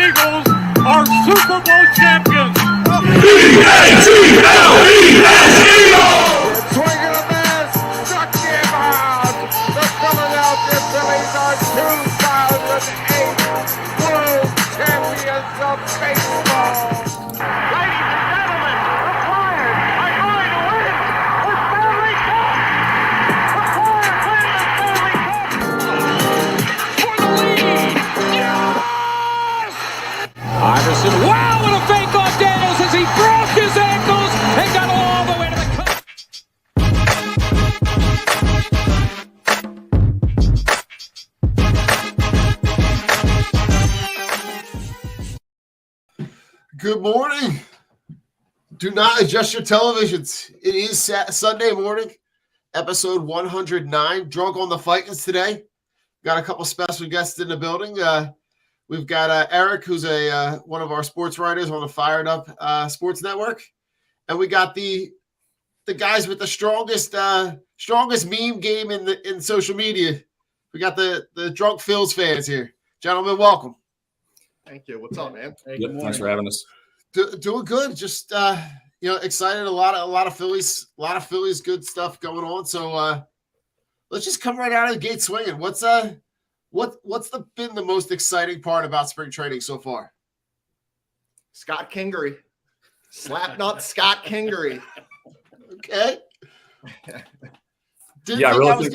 Eagles are Super Bowl champions. E-A-G-L-E-S, Eagles! Swing and a miss, struck him out. The Philadelphia Phillies are 2008 World Champions of Baseball. Ladies and gentlemen, the Flyers are going to win the Stanley Cup. The Flyers win the Stanley Cup for the lead. Yes! Iverson, wow, what a fake off Daniels as he broke his ankles and got all the way to the cup. Good morning. Do not adjust your televisions. It is Sunday morning, episode 109. Drunk on the Fightins today. Got a couple special guests in the building. We've got Eric, who's one of our sports writers on the Fired Up Sports Network, and we got the guys with the strongest meme game in social media. We got the drunk Phils fans here. Gentlemen, welcome. Thank you. What's up, man? Hey, thanks for having us. Doing good. Just excited. A lot of Phillies good stuff going on. So let's just come right out of the gate swinging. What's been the most exciting part about spring training so far? Scott Kingery. Slapnut Scott Kingery. Okay. Yeah, I really think,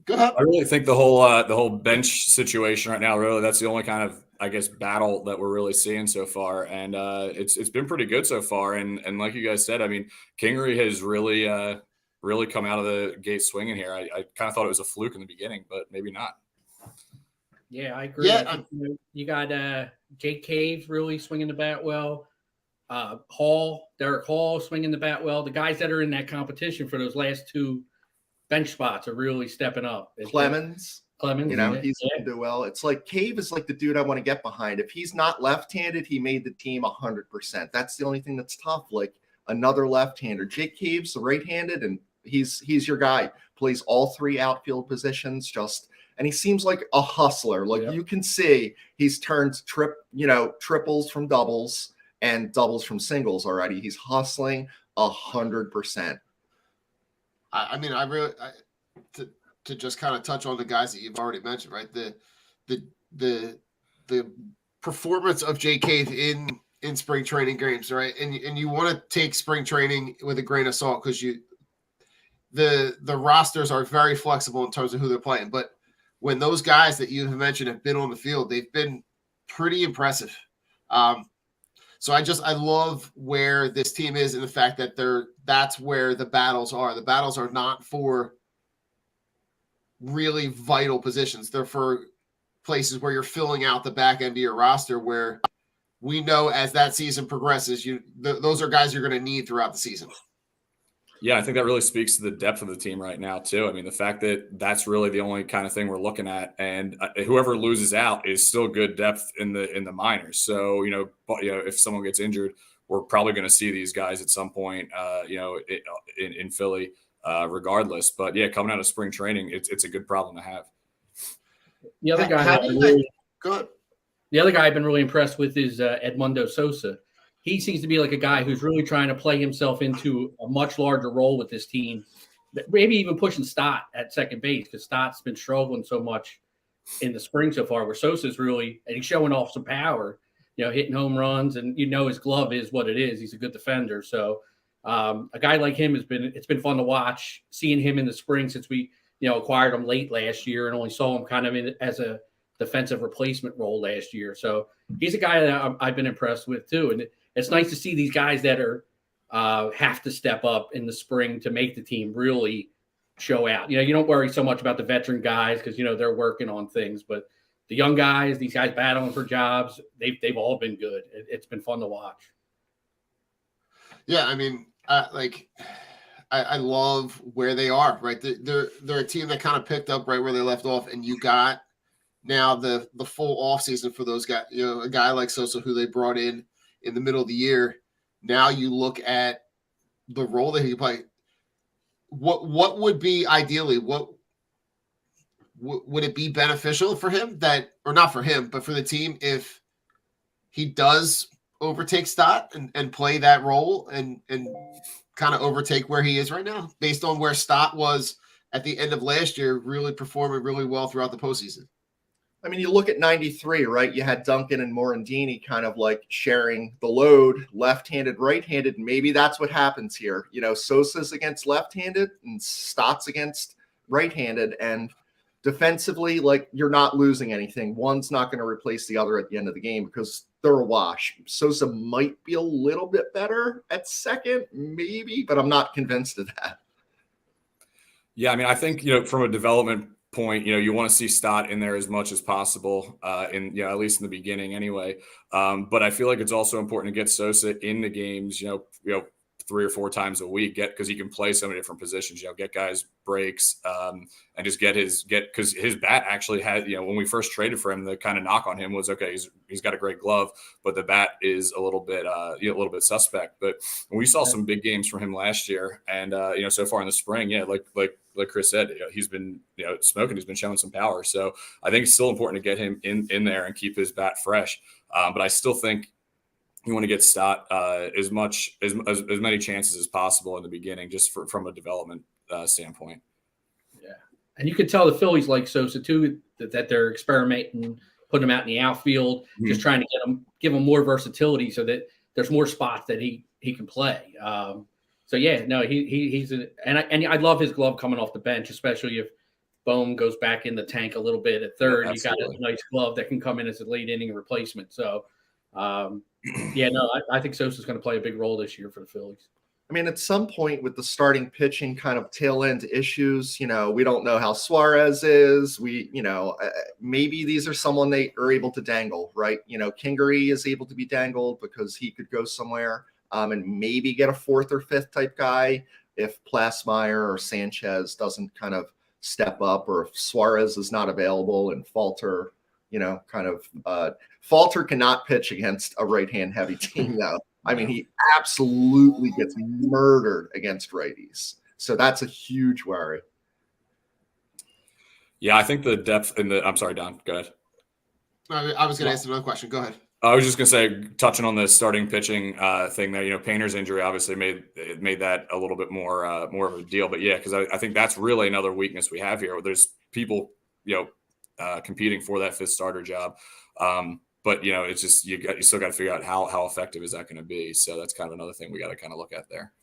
go ahead. I really think the whole bench situation right now, really, that's the only kind of, I guess, battle that we're really seeing so far. And it's been pretty good so far. And like you guys said, I mean, Kingery has really come out of the gate swinging here. I kind of thought it was a fluke in the beginning, but maybe not. Yeah, I agree. Yeah, I think, you got Jake Cave really swinging the bat well. Derek Hall swinging the bat well. The guys that are in that competition for those last two bench spots are really stepping up. Clemens, he's going to do well. It's like Cave is like the dude I want to get behind. If he's not left-handed, he made the team 100%. That's the only thing that's tough. Like another left-hander. Jake Cave's the right-handed, and he's your guy. Plays all three outfield positions. And he seems like a hustler. Like you can see, he's turned triples from doubles and doubles from singles already. He's hustling 100%. I mean, to just kind of touch on the guys that you've already mentioned, right? The performance of Jay Cave in spring training games, right? And you want to take spring training with a grain of salt because the rosters are very flexible in terms of who they're playing. But when those guys that you have mentioned have been on the field, they've been pretty impressive. So I love where this team is and the fact that that's where the battles are. The battles are not for really vital positions. They're for places where you're filling out the back end of your roster where we know as that season progresses, those are guys you're going to need throughout the season. Yeah, I think that really speaks to the depth of the team right now, too. I mean, the fact that that's really the only kind of thing we're looking at, and whoever loses out is still good depth in the minors. So, if someone gets injured, we're probably going to see these guys at some point, in Philly, regardless. But yeah, coming out of spring training, it's a good problem to have. The other guy, Good. The other guy I've been really impressed with is Edmundo Sosa. He seems to be like a guy who's really trying to play himself into a much larger role with this team. Maybe even pushing Stott at second base because Stott's been struggling so much in the spring so far. Where Sosa's really, and he's showing off some power, hitting home runs, and his glove is what it is. He's a good defender. So a guy like him it's been fun to watch. Seeing him in the spring since we acquired him late last year and only saw him kind of as a defensive replacement role last year. So he's a guy that I've been impressed with too. And it's nice to see these guys that are have to step up in the spring to make the team really show out. You don't worry so much about the veteran guys because they're working on things, but the young guys, these guys battling for jobs, they've all been good. It's been fun to watch. Yeah, I mean, I love where they are. Right, they're a team that kind of picked up right where they left off, and you got now the full offseason for those guys. A guy like Sosa who they brought in the middle of the year. Now you look at the role that he played. What would be ideally, what would it be beneficial for him or not for him, but for the team if he does overtake Stott and play that role and kind of overtake where he is right now, based on where Stott was at the end of last year, really performing really well throughout the postseason. I mean, you look at 93, right? You had Duncan and Morandini kind of like sharing the load, left-handed, right-handed. Maybe that's what happens here. You know, Sosa's against left-handed and Stott's against right-handed. And defensively, like, you're not losing anything. One's not going to replace the other at the end of the game because they're a wash. Sosa might be a little bit better at second, maybe, but I'm not convinced of that. Yeah, I mean, I think, from a development point, you want to see Stott in there as much as possible, at least in the beginning anyway. But I feel like it's also important to get Sosa in the games, 3 or 4 times a week, because he can play so many different positions, get guys breaks, and just because his bat actually had, when we first traded for him, the kind of knock on him was, okay, he's got a great glove, but the bat is a little bit suspect. But we saw some big games from him last year, and so far in the spring, like Chris said, he's been smoking, he's been showing some power. So I think it's still important to get him in there and keep his bat fresh. But I still think you want to get Stott as many chances as possible in the beginning, just from a development standpoint. Yeah, and you could tell the Phillies like Sosa too, that they're experimenting, putting him out in the outfield, just trying to give him more versatility so that there's more spots that he can play. So yeah, no, he's and I love his glove coming off the bench, especially if Bohm goes back in the tank a little bit at third. You got a nice glove that can come in as a late inning replacement. So. I think Sosa's going to play a big role this year for the Phillies. I mean, at some point with the starting pitching kind of tail end issues, we don't know how Suarez is. Maybe these are someone they are able to dangle, right? Kingery is able to be dangled because he could go somewhere and maybe get a 4th or 5th type guy if Plasmeyer or Sanchez doesn't kind of step up, or if Suarez is not available and Falter, Falter cannot pitch against a right-hand heavy team, though. I mean, he absolutely gets murdered against righties. So that's a huge worry. Yeah, I think the depth in the – I'm sorry, Don. Go ahead. I was going to answer another question. Go ahead. I was just going to say, touching on the starting pitching thing there, Painter's injury obviously made that a little bit more of a deal. But, yeah, because I think that's really another weakness we have here. There's people, competing for that 5th starter job. But, it's just you still got to figure out how effective is that going to be. So that's kind of another thing we got to kind of look at there.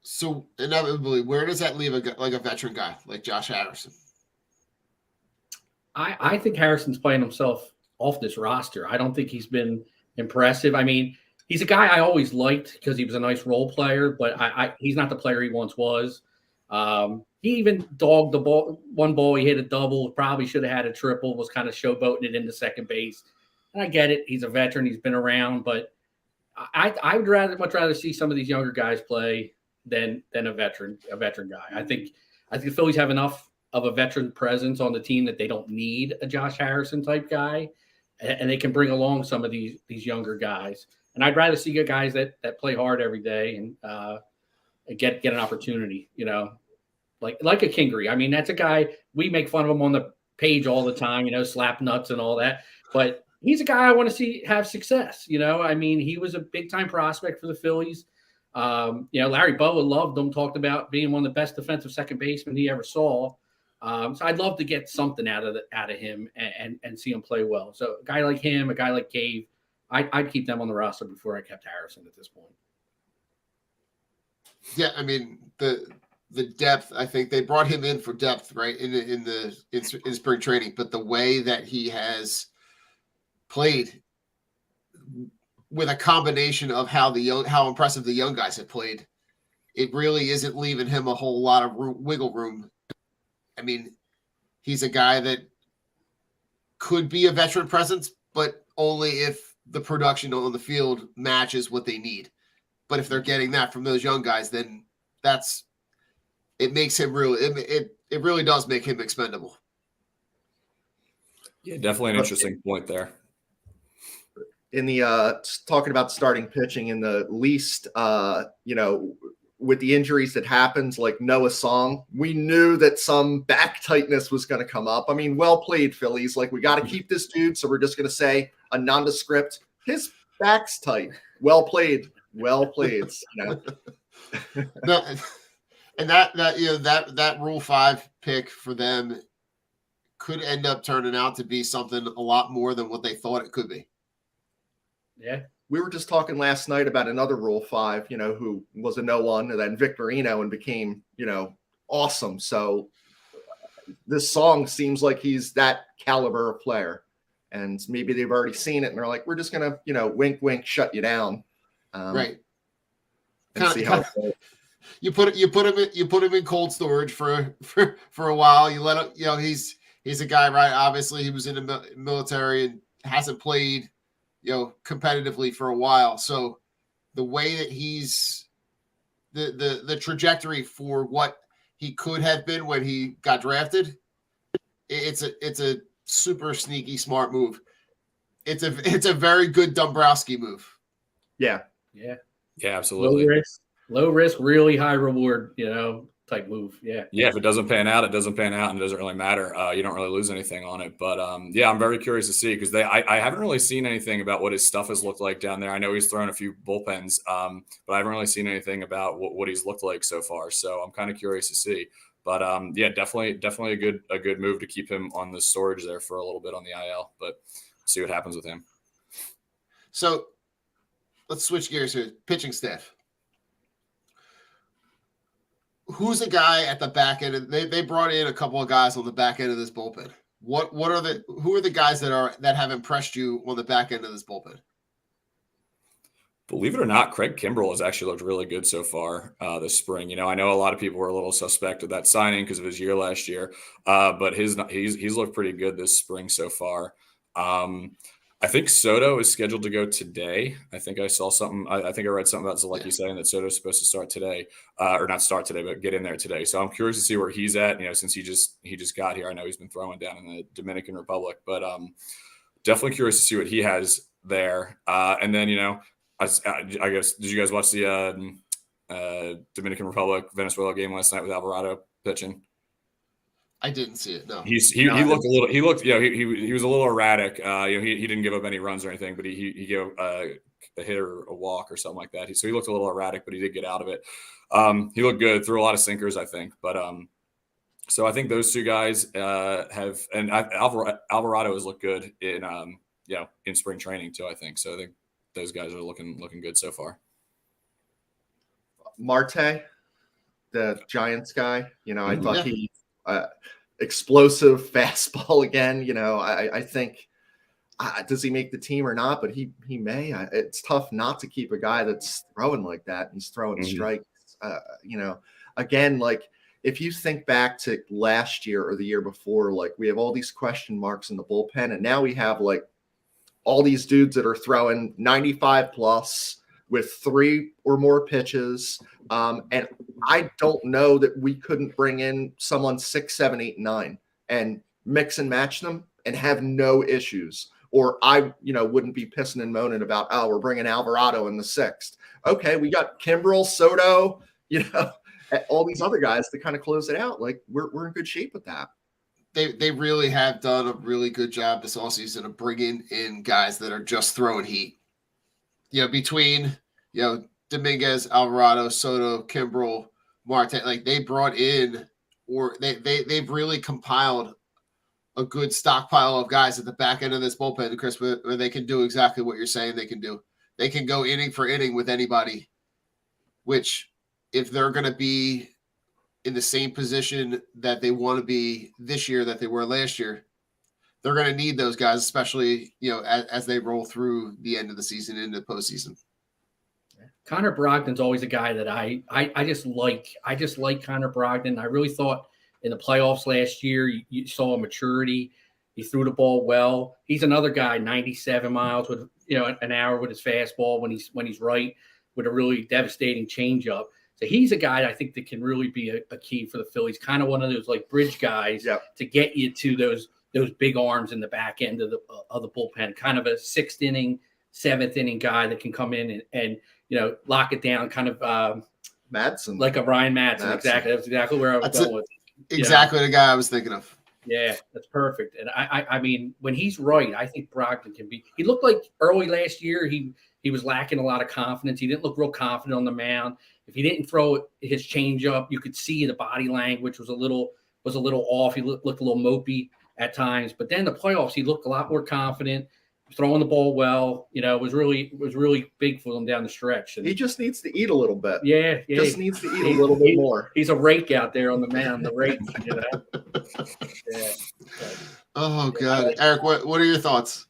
So inevitably, where does that leave a veteran guy like Josh Harrison? I think Harrison's playing himself off this roster. I don't think he's been impressive. I mean, he's a guy I always liked because he was a nice role player, but he's not the player he once was. He even dogged the ball. One ball, he hit a double, probably should have had a triple, was kind of showboating it into second base. And I get it. He's a veteran. He's been around, but I would much rather see some of these younger guys play than a veteran guy. I think the Phillies have enough of a veteran presence on the team that they don't need a Josh Harrison type guy, and they can bring along some of these younger guys. And I'd rather see guys that play hard every day and get an opportunity, like a Kingery. I mean, that's a guy, we make fun of him on the page all the time, slap nuts and all that, but he's a guy I want to see have success. I mean, he was a big time prospect for the Phillies. Larry Bowa loved him, talked about being one of the best defensive second basemen he ever saw. So I'd love to get something out of him and see him play well. So a guy like him, a guy like Cave, I'd keep them on the roster before I kept Harrison at this point. Yeah, I mean the depth. I think they brought him in for depth, right, in spring training. But the way that he has played, with a combination of how impressive the young guys have played, it really isn't leaving him a whole lot of wiggle room. I mean, he's a guy that could be a veteran presence, but only if the production on the field matches what they need. But if they're getting that from those young guys, then it makes him it really does make him expendable. Yeah, definitely an interesting point there. In the talking about starting pitching, in the least with the injuries that happened, like Noah Song, we knew that some back tightness was going to come up. I mean, well played, Phillies. Like, we got to keep this dude, so we're just going to say a nondescript. His back's tight. Well played. Well played. You know. No, and that Rule 5 pick for them could end up turning out to be something a lot more than what they thought it could be. Yeah. We were just talking last night about another Rule 5, you know, who was a no one, and then Victorino, and became, you know, awesome. So this Song seems like he's that caliber of player, and maybe they've already seen it and they're like, we're just gonna, you know, wink, wink, shut you down, Right. and see how it goes. You put him in cold storage for a while. You let him, you know, he's a guy, right? Obviously, he was in the military and hasn't played, you know, competitively for a while. So the way that he's the trajectory for what he could have been when he got drafted, it's a super sneaky, smart move. It's a very good Dombrowski move. Yeah. Yeah. Yeah, absolutely. Low risk, really high reward, you know, type move. Yeah. Yeah, if it doesn't pan out, it doesn't pan out, and it doesn't really matter. You don't really lose anything on it. But yeah, I'm very curious to see, because I haven't really seen anything about what his stuff has looked like down there. I know he's thrown a few bullpens, but I haven't really seen anything about what he's looked like so far. So I'm kind of curious to see. But yeah, definitely a good move to keep him on the storage there for a little bit on the IL. But see what happens with him. So let's switch gears here. Pitching staff. Who's a guy at the back end? They brought in a couple of guys on the back end of this bullpen. Who are the guys that have impressed you on the back end of this bullpen? Believe it or not, Craig Kimbrell has actually looked really good so far this spring. You know, I know a lot of people were a little suspect of that signing because of his year last year, but he's looked pretty good this spring so far. I think Soto is scheduled to go today. I think I saw something. I think I read something about Zielecki saying that Soto is supposed to start today, or not start today, but get in there today. So I'm curious to see where he's at. You know, since he just got here. I know he's been throwing down in the Dominican Republic, but definitely curious to see what he has there. And then, you know, I guess, did you guys watch the Dominican Republic Venezuela game last night with Alvarado pitching? I didn't see it. No, he looked a little. He looked. You know, he was a little erratic. You know, he didn't give up any runs or anything, but he gave a hit or a walk or something like that. So he looked a little erratic, but he did get out of it. He looked good. Threw a lot of sinkers, I think. But so I think those two guys have, and Alvarado has looked good in you know, in spring training too, I think. So I think those guys are looking good so far. Marte, the Giants guy, you know, I thought he explosive fastball again. You know, I think does he make the team or not? But he may. It's tough not to keep a guy that's throwing like that. He's throwing strikes. You know, again, like if you think back to last year or the year before, like we have all these question marks in the bullpen, and now we have like all these dudes that are throwing 95 plus with 3 or more pitches. And I don't know that we couldn't bring in someone 6, 7, 8, 9 and mix and match them and have no issues. Or I, you know, wouldn't be pissing and moaning about, oh, we're bringing Alvarado in the 6th. Okay, we got Kimbrell, Soto, you know, all these other guys to kind of close it out. Like we're in good shape with that. They really have done a really good job this offseason of bringing in guys that are just throwing heat. You know, between, you know, Dominguez, Alvarado, Soto, Kimbrell, Marte, like they brought in, or they've really compiled a good stockpile of guys at the back end of this bullpen, Chris, where they can do exactly what you're saying they can do. They can go inning for inning with anybody, which if they're going to be in the same position that they want to be this year that they were last year, they're going to need those guys, especially, you know, as they roll through the end of the season into the postseason. Connor Brogdon's always a guy that I just like. I just like Connor Brogdon. I really thought in the playoffs last year, you saw a maturity. He threw the ball well. He's another guy, 97 miles with, you know, an hour with his fastball when he's right, with a really devastating changeup. So he's a guy I think that can really be a key for the Phillies. Kind of one of those like bridge guys to get you to those big arms in the back end of the bullpen. Kind of a 6th inning, 7th inning guy that can come in and you know, lock it down. Kind of Madsen. Like a Ryan Madsen. Exactly. That's exactly where I was going with it. Exactly the guy I was thinking of. Yeah, that's perfect. And I mean, when he's right, I think Brogdon can be. He looked like early last year he was lacking a lot of confidence. He didn't look real confident on the mound. If he didn't throw his changeup, you could see the body language was a little off. He looked a little mopey at times. But then the playoffs, he looked a lot more confident, throwing the ball well. You know, it was really big for him down the stretch. And he just needs to eat a little bit. Yeah. Just needs to eat a little bit more. He's a rake out there on the mound. The rake, you know. Yeah. Oh God, Eric, what are your thoughts?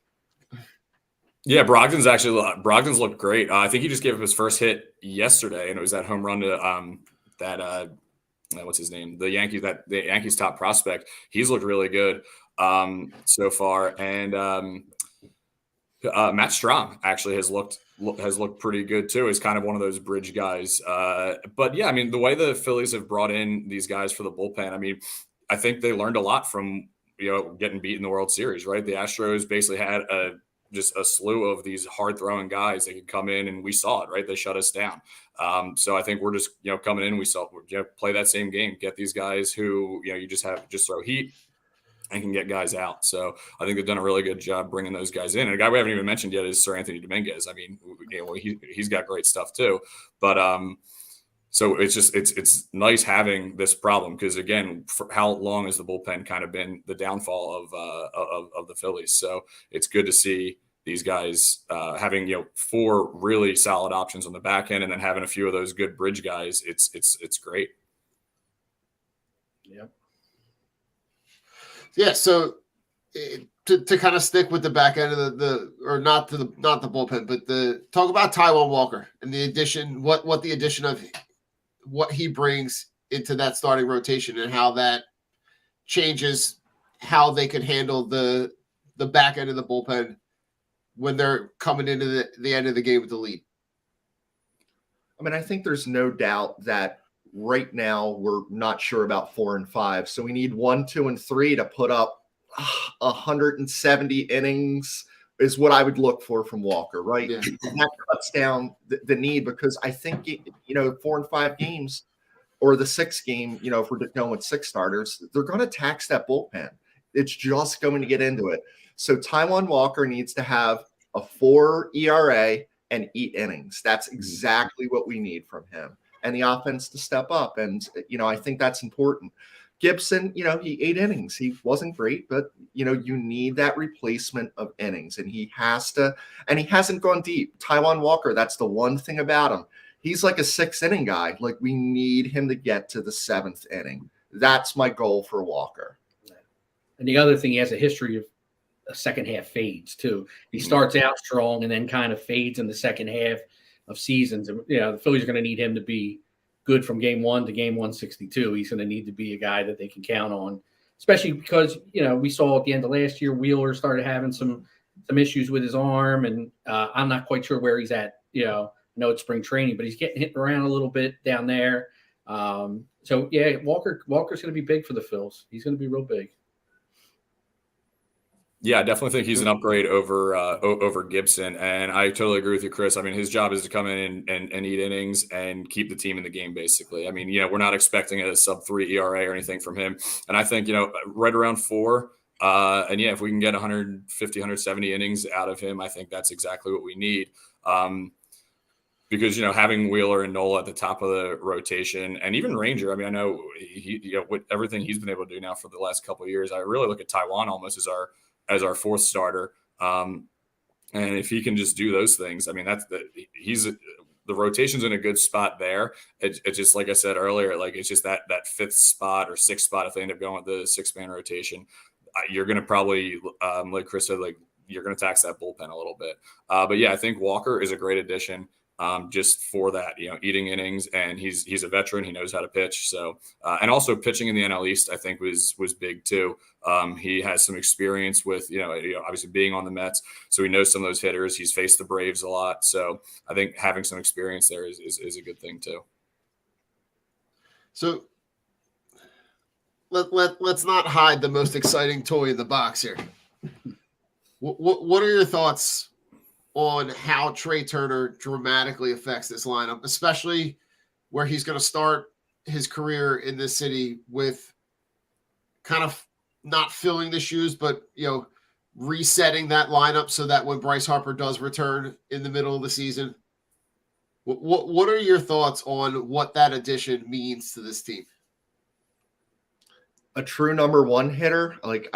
Yeah, Brogdon's looked great. I think he just gave up his first hit yesterday, and it was that home run to what's his name? The Yankees top prospect. He's looked really good so far, and Matt Strahm actually has looked pretty good too. He's kind of one of those bridge guys. But yeah, I mean, the way the Phillies have brought in these guys for the bullpen, I mean, I think they learned a lot from getting beat in the World Series, right? The Astros basically had just a slew of these hard throwing guys that could come in, and we saw it, right? They shut us down. So I think we're just coming in. We saw play that same game, get these guys who you just throw heat and can get guys out. So I think they've done a really good job bringing those guys in. And a guy we haven't even mentioned yet is Sir Anthony Dominguez. I mean, he's got great stuff too. But so it's nice having this problem because again, for how long has the bullpen kind of been the downfall of the Phillies? So it's good to see these guys having 4 really solid options on the back end, and then having a few of those good bridge guys. It's great. Yep. Yeah. So to kind of stick with the back end of not the bullpen, but talk about Taijuan Walker and the addition. What the addition of what he brings into that starting rotation and how that changes how they could handle the back end of the bullpen when they're coming into the end of the game with the lead. I mean, I think there's no doubt that right now we're not sure about 4 and 5. So we need 1, 2, and 3 to put up 170 innings is what I would look for from Walker, right? Yeah. And that cuts down the need because I think, 4 and 5 games or the 6th game, if we're going with 6 starters, they're going to tax that bullpen. It's just going to get into it. So Taijuan Walker needs to have a 4 ERA and eat innings. That's exactly what we need from him. And the offense to step up. And, I think that's important. Gibson, he 8 innings. He wasn't great, but, you need that replacement of innings. And he has to, and he hasn't gone deep. Taijuan Walker, that's the one thing about him. He's like a 6th inning guy. Like we need him to get to the 7th inning. That's my goal for Walker. And the other thing, he has a history of a second half fades too. He starts out strong and then kind of fades in the second half of seasons. And the Phillies are going to need him to be good from game 1 to game 162. He's going to need to be a guy that they can count on, especially because we saw at the end of last year Wheeler started having some issues with his arm, and I'm not quite sure where he's at. I know it's spring training, but he's getting hit around a little bit down there. So yeah, Walker's going to be big for the Phils. He's going to be real big. Yeah, I definitely think he's an upgrade over Gibson, and I totally agree with you, Chris. I mean, his job is to come in and eat innings and keep the team in the game, basically. I mean, we're not expecting a sub-3 ERA or anything from him, and I think right around 4. And yeah, if we can get 150, 170 innings out of him, I think that's exactly what we need. Because having Wheeler and Nola at the top of the rotation, and even Ranger. I mean, I know with everything he's been able to do now for the last couple of years, I really look at Taijuan almost as our 4th starter. And if he can just do those things, I mean, the rotation's in a good spot there. It's just, like I said earlier, like it's just that 5th spot or 6th spot, if they end up going with the 6-man rotation, you're going to probably, like Chris said, like you're going to tax that bullpen a little bit. But yeah, I think Walker is a great addition. Just for that, eating innings, and he's a veteran. He knows how to pitch. So, and also pitching in the NL East, I think was big too. He has some experience with, obviously being on the Mets, so he knows some of those hitters. He's faced the Braves a lot, so I think having some experience there is a good thing too. So let's not hide the most exciting toy in the box here. What are your thoughts on how Trey Turner dramatically affects this lineup, especially where he's going to start his career in this city with kind of not filling the shoes, but, resetting that lineup so that when Bryce Harper does return in the middle of the season, what are your thoughts on what that addition means to this team? A true number one hitter, like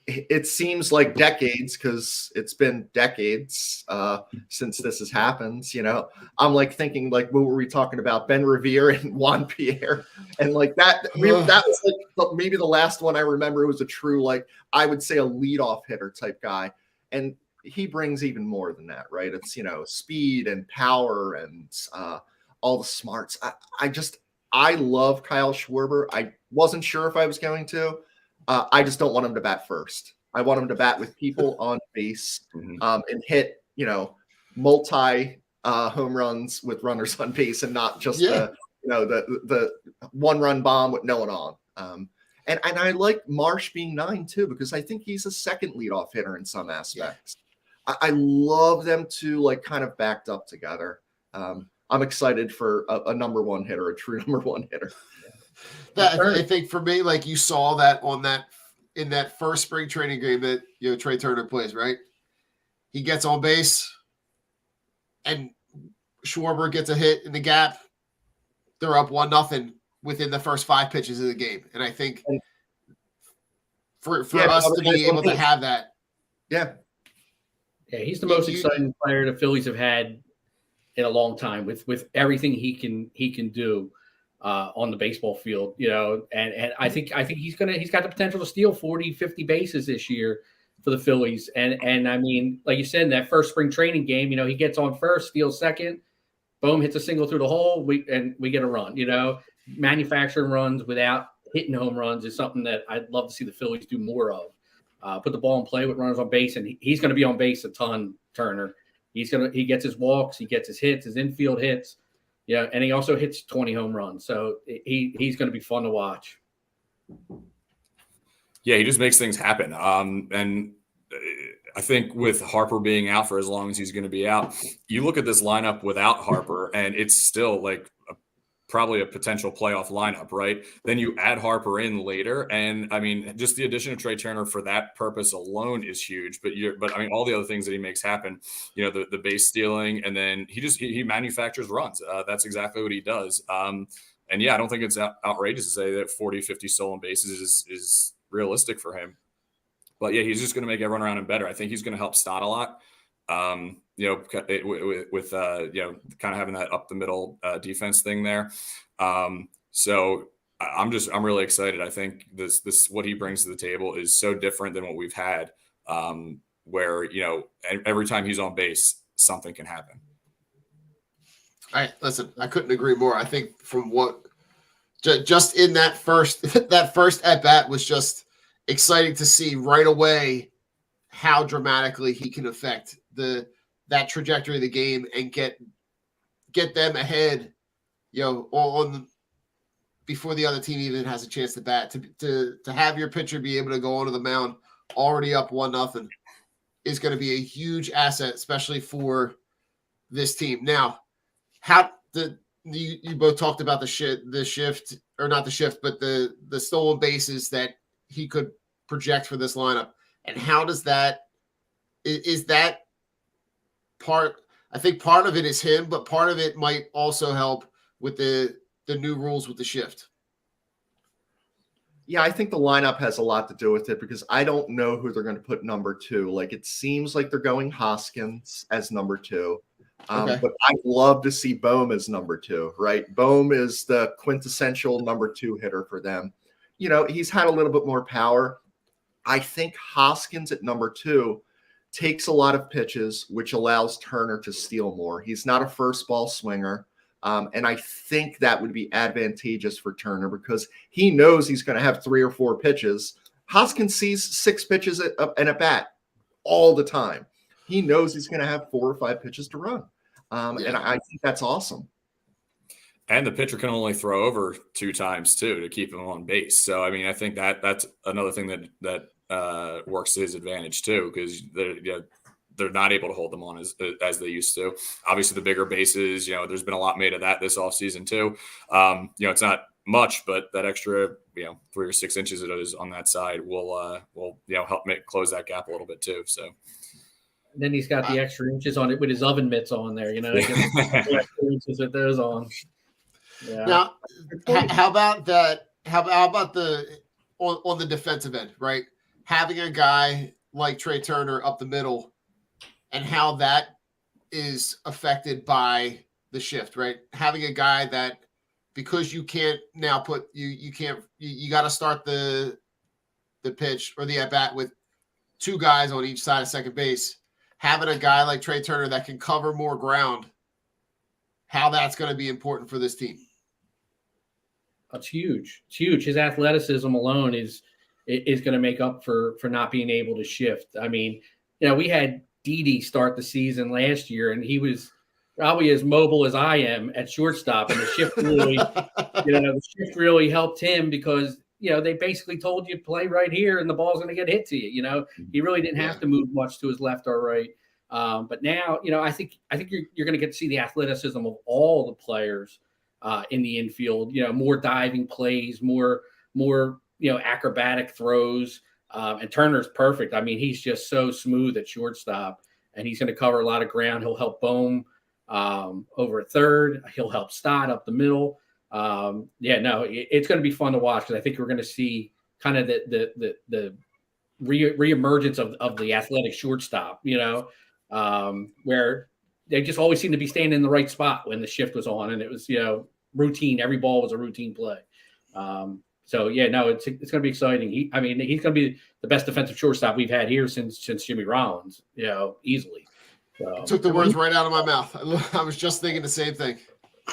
it seems like decades, because it's been decades since this has happened. I'm like thinking, like, what were we talking about? Ben Revere and Juan Pierre, and like that. That was like maybe the last one I remember. It was a true, like, I would say, a leadoff hitter type guy, and he brings even more than that, right? It's speed and power and all the smarts. I love Kyle Schwarber. I wasn't sure if I was going to. I just don't want him to bat first. I want him to bat with people on base and hit, multi home runs with runners on base, and not just the 1-run bomb with no one on. And I like Marsh being 9 too, because I think he's a second leadoff hitter in some aspects. Yeah. I love them two, like, kind of backed up together. I'm excited for a number one hitter, a true number one hitter. I think for me, like, you saw that in that first spring training game that Trey Turner plays, right? He gets on base, and Schwarber gets a hit in the gap. They're up 1-0 within the first 5 pitches of the game, and I think for us to be able to have that, yeah, he's the most exciting player the Phillies have had in a long time, with everything he can do on the baseball field, and I think he's got the potential to steal 40, 50 bases this year for the Phillies. And I mean, like you said, in that first spring training game, he gets on first, steals second, boom, hits a single through the hole, we get a run. Manufacturing runs without hitting home runs is something that I'd love to see the Phillies do more of. Put the ball in play with runners on base, and he's going to be on base a ton, Turner. He gets his walks, he gets his hits, his infield hits. Yeah, and he also hits 20 home runs. So he's going to be fun to watch. Yeah, he just makes things happen. And I think with Harper being out for as long as he's going to be out, you look at this lineup without Harper, and it's still like probably a potential playoff lineup, right? Then you add Harper in later, and I mean, just the addition of Trey Turner for that purpose alone is huge. But I mean, all the other things that he makes happen, the base stealing, and then he manufactures runs. That's exactly what he does. And yeah, I don't think it's outrageous to say that 40, 50 stolen bases is realistic for him. But yeah, he's just going to make everyone around him better. I think he's going to help Stott a lot. With kind of having that up the middle defense thing there. So I'm really excited. I think this what he brings to the table is so different than what we've had, where every time he's on base, something can happen. Listen, I couldn't agree more. I think from what just in that first at bat was just exciting to see right away how dramatically he can affect that trajectory of the game and get them ahead, on before the other team even has a chance to bat. To have your pitcher be able to go onto the mound already up 1-0 is going to be a huge asset, especially for this team. Now, you both talked about the shift, or not the shift, but the stolen bases that he could project for this lineup, and how does that is that part? I think part of it is him, but part of it might also help with the new rules with the shift. Yeah, I think the lineup has a lot to do with it, because I don't know who they're going to put number 2. Like, it seems like they're going Hoskins as number 2. Okay. But I'd love to see Bohm as number 2, right? Bohm is the quintessential number 2 hitter for them. He's had a little bit more power. I think Hoskins at number 2 takes a lot of pitches, which allows Turner to steal more. He's not a first ball swinger. And I think that would be advantageous for Turner, because he knows he's going to have 3 or 4 pitches. Hoskins sees 6 pitches and a bat all the time. He knows he's going to have 4 or 5 pitches to run. And I think that's awesome. And the pitcher can only throw over 2 times too to keep him on base. So, I mean, I think that's another thing that works to his advantage too, because they're not able to hold them on as they used to. Obviously, the bigger bases, there's been a lot made of that this offseason too. It's not much, but that extra 3 or 6 inches it is on that side will help close that gap a little bit too. So. And then he's got the extra inches on it with his oven mitts on there, extra inches with those on. Yeah. Now, how about that? How about on the defensive end, right? Having a guy like Trey Turner up the middle, and how that is affected by the shift, right? Having a guy that, because you can't now put you got to start the pitch or the at bat with 2 guys on each side of second base. Having a guy like Trey Turner that can cover more ground, how that's going to be important for this team. It's huge. It's huge. His athleticism alone is going to make up for not being able to shift. I mean, we had Didi start the season last year, and he was probably as mobile as I am at shortstop, and the shift really helped him because they basically told you play right here and the ball's going to get hit to you. He really didn't have to move much to his left or right. But now, I think you're going to get to see the athleticism of all the players in the infield. More diving plays, more acrobatic throws. And Turner's perfect. I mean, he's just so smooth at shortstop, and he's going to cover a lot of ground. He'll help Bohm over at third. He'll help Stott up the middle. It's going to be fun to watch because I think we're going to see kind of the reemergence of the athletic shortstop, where they just always seem to be staying in the right spot when the shift was on, and it was, routine. Every ball was a routine play. It's going to be exciting. He's going to be the best defensive shortstop we've had here since Jimmy Rollins, easily. So, took the words right out of my mouth. I was just thinking the same thing.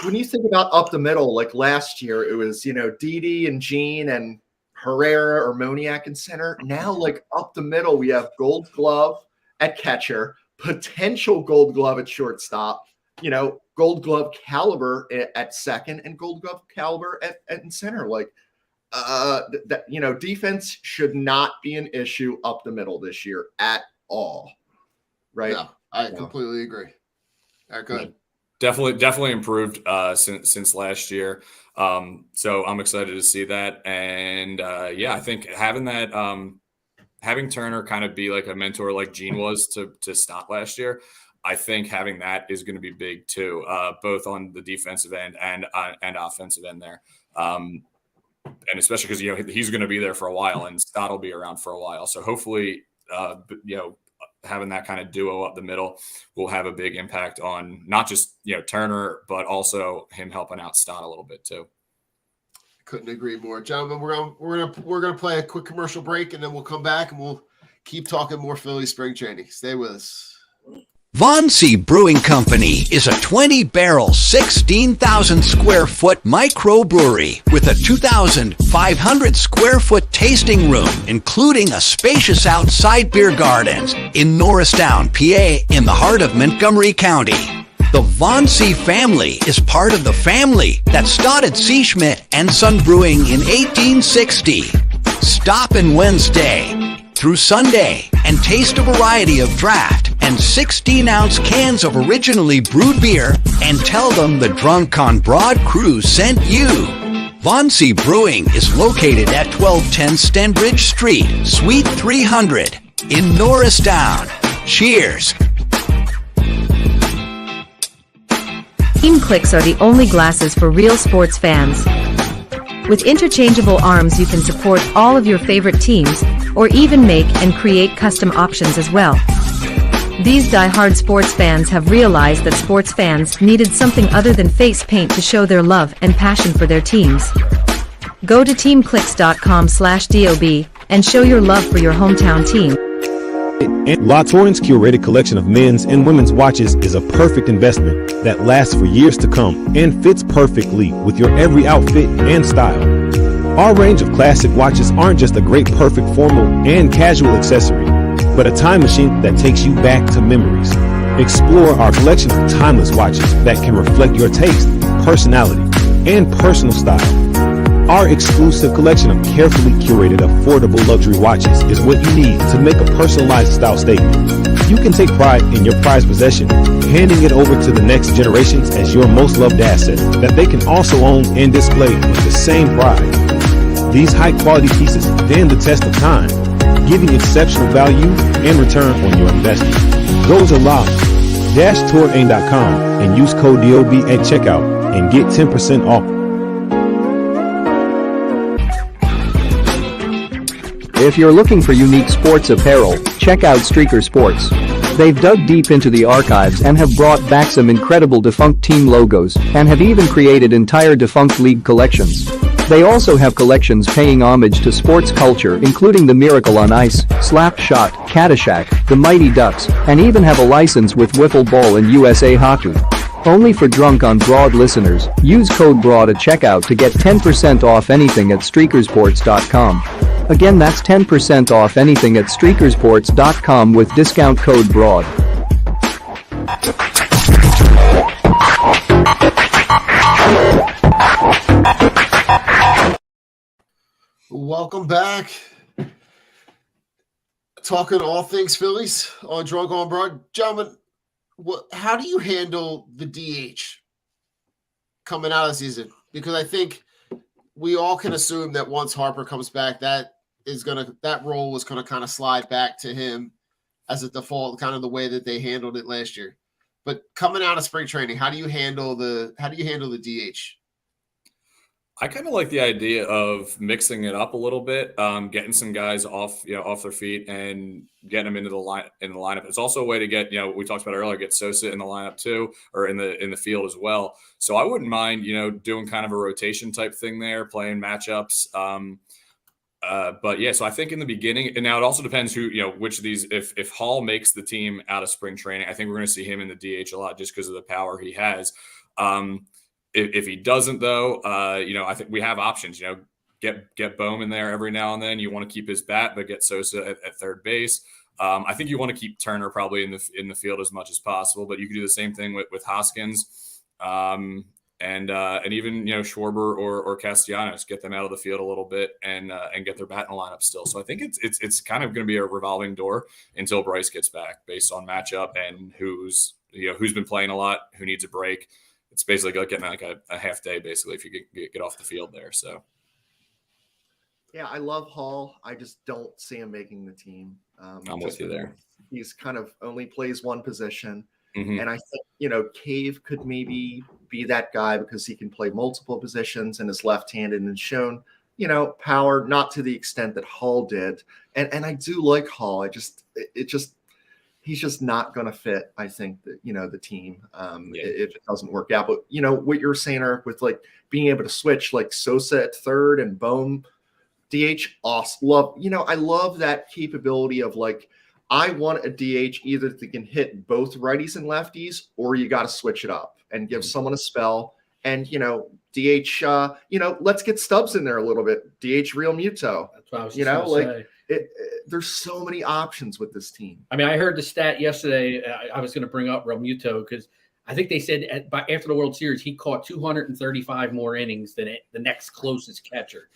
When you think about up the middle, like last year, it was, Didi and Gene and Herrera or Moniak in center. Now, like up the middle, we have Gold Glove at catcher, potential Gold Glove at shortstop, Gold Glove caliber at second, and Gold Glove caliber at center. Like, defense should not be an issue up the middle this year at all. Right? Yeah, I completely agree. All right, go ahead. Definitely improved since last year. So I'm excited to see that. And I think having Turner kind of be like a mentor like Gene was to Stott last year, I think having that is going to be big too, both on the defensive end and offensive end there. And especially because, he's going to be there for a while and Stott will be around for a while. So hopefully, having that kind of duo up the middle will have a big impact on not just, Turner, but also him helping out Stott a little bit too. Couldn't agree more. Gentlemen, we're gonna play a quick commercial break, and then we'll come back and we'll keep talking more Philly spring training. Stay with us. Von C. Brewing Company is a 20-barrel, 16,000 square foot microbrewery with a 2,500 square foot tasting room, including a spacious outside beer gardens in Norristown, PA, in the heart of Montgomery County. The Von C. family is part of the family that started C. Schmidt and Son Brewing in 1860. Stop in Wednesday through Sunday and taste a variety of draft and 16-ounce cans of originally brewed beer and tell them the Drunk on Broad crew sent you. Von C. Brewing is located at 1210 Stenbridge Street, Suite 300 in Norristown. Cheers. Team Clicks are the only glasses for real sports fans. With interchangeable arms, you can support all of your favorite teams, or even make and create custom options as well. These die-hard sports fans have realized that sports fans needed something other than face paint to show their love and passion for their teams. Go to teamclicks.com/DOB and show your love for your hometown team. La Tourain's curated collection of men's and women's watches is a perfect investment that lasts for years to come and fits perfectly with your every outfit and style. Our range of classic watches aren't just a great perfect formal and casual accessory, but a time machine that takes you back to memories. Explore our collection of timeless watches that can reflect your taste, personality, and personal style. Our exclusive collection of carefully curated, affordable luxury watches is what you need to make a personalized style statement. You can take pride in your prized possession, handing it over to the next generations as your most loved asset that they can also own and display with the same pride. These high-quality pieces stand the test of time, giving exceptional value and return on your investment. Go to lobby-touraim.com and use code DOB at checkout and get 10% off. If you're looking for unique sports apparel, check out Streaker Sports. They've dug deep into the archives and have brought back some incredible defunct team logos and have even created entire defunct league collections. They also have collections paying homage to sports culture, including the Miracle on Ice, Slap Shot, Caddyshack, the Mighty Ducks, and even have a license with Wiffle Ball and USA Hockey. Only for Drunk on Broad listeners, use code BROAD at checkout to get 10% off anything at streakersports.com. Again, that's 10% off anything at streakersports.com with discount code BROAD. Welcome back. Talking all things Phillies on Drunk on Broad. Gentlemen, how do you handle the DH coming out of the season? Because I think we all can assume that once Harper comes back, that role was gonna kind of slide back to him as a default, kind of the way that they handled it last year. But coming out of spring training, how do you handle the DH? I kind of like the idea of mixing it up a little bit, getting some guys off their feet and getting them into the lineup. It's also a way to get, we talked about earlier, get Sosa in the lineup too, or in the field as well. So I wouldn't mind, doing kind of a rotation type thing there, playing matchups. But yeah, so I think in the beginning, and now it also depends which of these, if Hall makes the team out of spring training, I think we're going to see him in the DH a lot just because of the power he has. If he doesn't, though, I think we have options. Get Bowman there every now and then. You want to keep his bat, but get Sosa at third base. I think you want to keep Turner probably in the field as much as possible, but you can do the same thing with Hoskins, and even Schwarber or Castellanos. Get them out of the field a little bit and get their bat in the lineup still. So I think it's kind of going to be a revolving door until Bryce gets back, based on matchup and who's been playing a lot, who needs a break. It's basically like getting a half day, basically, if you get off the field there. So, yeah, I love Hall. I just don't see him making the team. I'm with you there. He's kind of only plays one position. Mm-hmm. And I think, Cave could maybe be that guy because he can play multiple positions and is left-handed and shown, power, not to the extent that Hall did. And I do like Hall. He's just not going to fit, I think, the team if it doesn't work out. But, what you're saying, Eric, with like being able to switch like Sosa at third and Bohm DH, awesome. I love that capability of like, I want a DH either that can hit both righties and lefties, or you got to switch it up and give someone a spell. And, DH, let's get Stubbs in there a little bit. DH Real Muto. That's what I was just say. There's so many options with this team. I mean, I heard the stat yesterday. I was going to bring up Real Muto because I think they said after the World Series, he caught 235 more innings than the next closest catcher.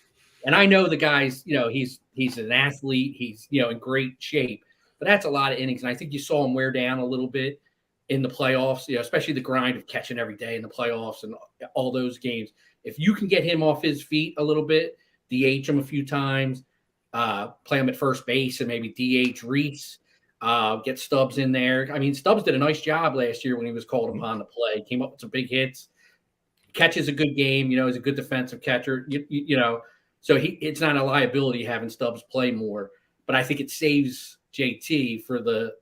And I know the guy's, he's an athlete. He's, in great shape. But that's a lot of innings. And I think you saw him wear down a little bit in the playoffs, especially the grind of catching every day in the playoffs and all those games. If you can get him off his feet a little bit, DH him a few times, play him at first base and maybe DH Reese, get Stubbs in there. I mean, Stubbs did a nice job last year when he was called upon to play. Came up with some big hits, catches a good game. He's a good defensive catcher. So it's not a liability having Stubbs play more. But I think it saves JT for the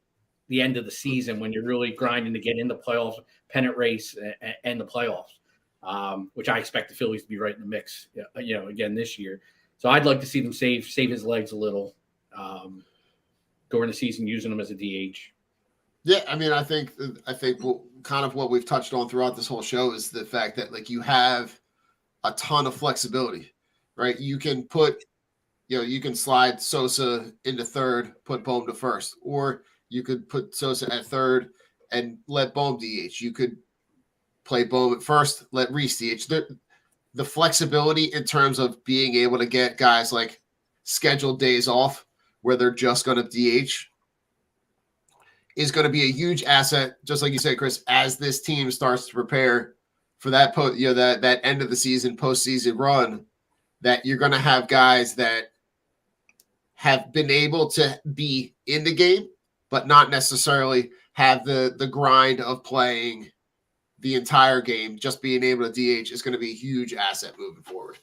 end of the season when you're really grinding to get in the playoffs, pennant race, and the playoffs, which I expect the Phillies to be right in the mix. Again this year. So I'd like to see them save his legs a little during the season, using him as a DH. Yeah, I mean, I think kind of what we've touched on throughout this whole show is the fact that like you have a ton of flexibility, right? You can you can slide Sosa into third, put Bohm to first, or you could put Sosa at third and let Bohm DH. You could play Bohm at first, let Reese DH. The flexibility in terms of being able to get guys like scheduled days off where they're just going to DH is going to be a huge asset, just like you said, Chris, as this team starts to prepare for that that end of the season, postseason run. That you're going to have guys that have been able to be in the game, but not necessarily have the grind of playing the entire game. Just being able to DH is going to be a huge asset moving forward.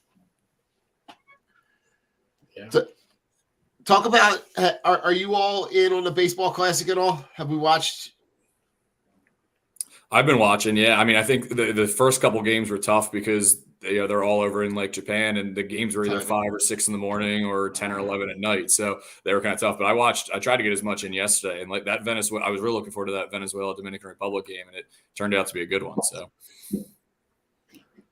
Yeah. So, talk about, are you all in on the baseball classic at all? Have we watched? I've been watching. Yeah. I mean, I think the first couple games were tough because they're all over in like Japan, and the games were either 5 or 6 in the morning or 10 or 11 at night. So they were kind of tough, but I tried to get as much in yesterday, and like that Venezuela, I was really looking forward to that Venezuela Dominican Republic game, and it turned out to be a good one. So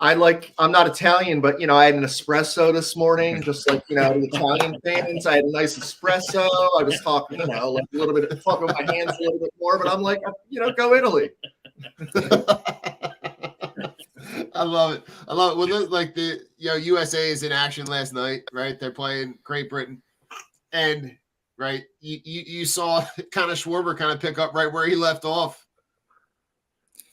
I'm not Italian, but I had an espresso this morning, just like the Italian fans. I had a nice espresso. I was talking, like a little bit, talking with my hands a little bit more, but I'm like, go Italy. I love it. Well, like the USA is in action last night, right? They're playing Great Britain, and right, you saw kind of Schwarber kind of pick up right where he left off.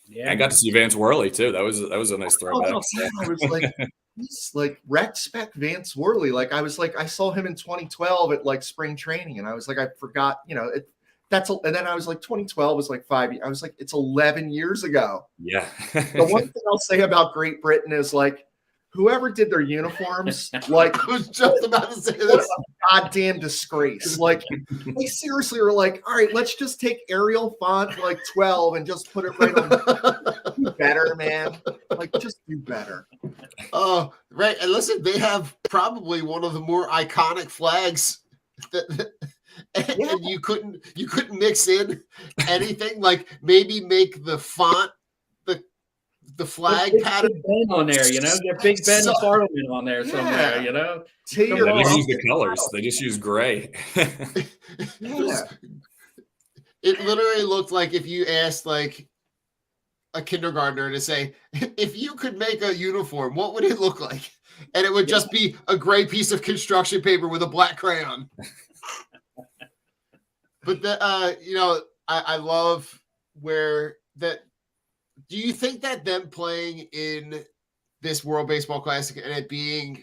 Yeah, I got to see Vance Worley too. That was a nice throwback. I was like, he's like respect Vance Worley. Like I was like, I saw him in 2012 at like spring training, and I was like, I forgot, and then I was like, 2012 was like 5 years. I was like, it's 11 years ago. Yeah. The one thing I'll say about Great Britain is like, whoever did their uniforms, like, I was just about to say this. Goddamn disgrace. Like, they seriously were like, all right, let's just take Arial font like 12 and just put it right on. Do better, man. Like, just do better. Oh, right. And listen, they have probably one of the more iconic flags and you couldn't mix in anything, like maybe make the font the flag pattern Big Ben on there, get Big Ben and Parliament on there somewhere, They don't use the colors; they just use gray. It literally looked like if you asked like a kindergartner to say, if you could make a uniform, what would it look like? And it would just be a gray piece of construction paper with a black crayon. But I love where that. Do you think that them playing in this World Baseball Classic and it being